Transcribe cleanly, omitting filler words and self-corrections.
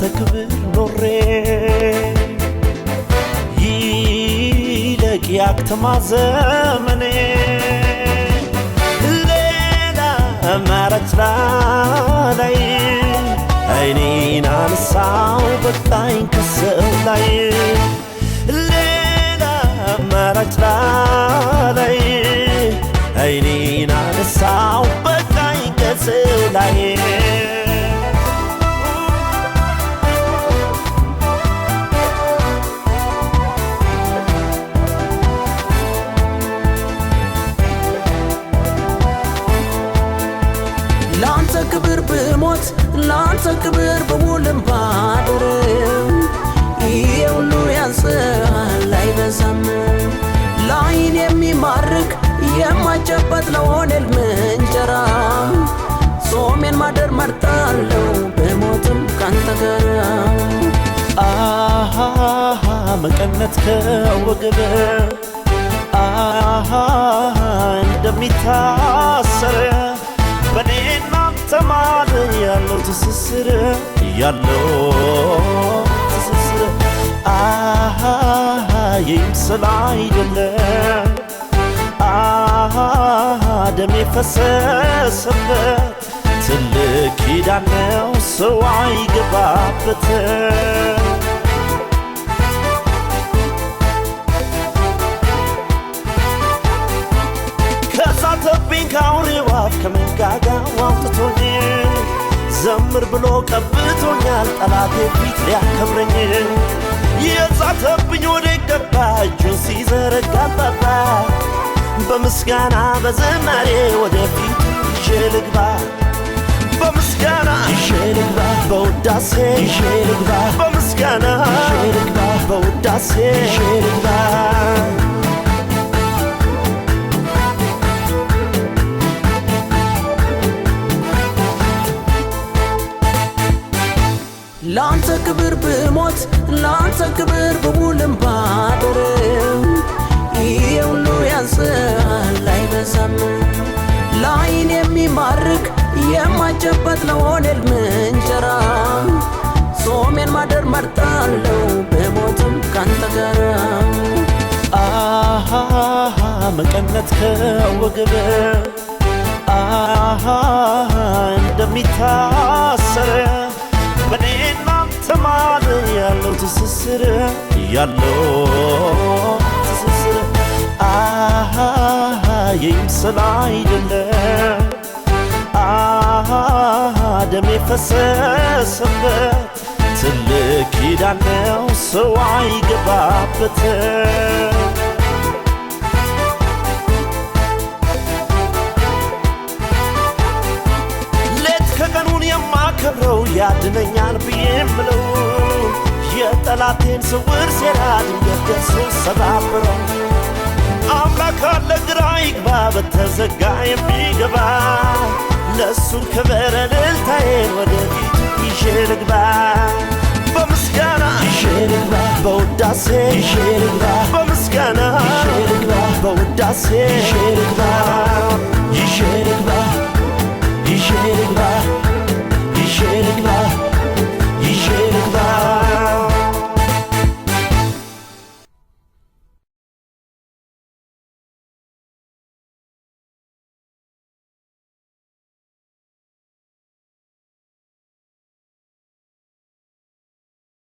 ላንተ ክብር ኖሬ ይለቅ ያክተማ ዘመኔ ሌላ አማራጭ ላይ አይኔን አነሳው በቃኝ ከሰው ላይ ሌላ አማራጭ ላይ አይኔን አነሳው በቃኝ ከሰው ላይ ላንተ ክብር ብሞት ላንተ ክብር በሙሉም ባድር ይሄ ሁሉ ያንሳል አይበዛም ላይን የሚማርክ የማይጨበጥ ለሆነ እንጀራ ጾሜን ማደር መርጣለሁ በሞትም ካንተ ጋር መቀነት ከወገብ እንደሚታሰር በኔና ተማል ያለው ትስስር ይምስል አይደለም ደም የፈሰሰበት ትልቅ ኪዳን ነው ሰው አይገባበት ከሳተብኝ ከአውሬው አፍ ከመንጋጋው አውጥቶኝ ዘምር ብሎ ቀብቶኛል ጠላቴ ፊት ሊያከብረኝ የዛተብኝ ወደ ገባ እጁን ሲዘረጋ ባባ በምስጋና በዝማሬ ወደፊት ይዤ ልግባ በምስጋና ይዤ ልግባ በውዳሴ ይዤ ልግባ በምስጋና ይዤ ልግባ በውዳሴ ይዤ ልግባ ላንተ ክብር ብሞት ላንተ ክብር በሙሉም ባድር ይሄ ሁሉ ያንሳል አይበዛም ላይን የሚማርክ የማይጨበጥ ለሆነ እንጀራ ጾሜን ማደር መርጣለሁ በሞትም ካንተ ጋር መቀነት ከወገብ እንደሚታሰር በኔና ተማል ያለው ትስስር ይምስል አይደለም ደም የፈሰሰበት ትልቅ ኪዳን ነው ሰው አይገባበት ሌት ከቀኑን የማከብረው ያድነኛል ብዬ ምለው የጠላቴን ስውር ሴራ ድንገት ደርሶ ሰባብረው አምላክ አለ ግራ ይግባ በተዘጋ የሚገባ ለእሱን ክብር እልልታዬን ወደፊት ይዤ ልግባ በምስጋና ይዤ ልግባ በውዳሴ ይዤ ልግባ በምስጋና ይዤ ልግባ በውዳሴ ይዤ ልግባ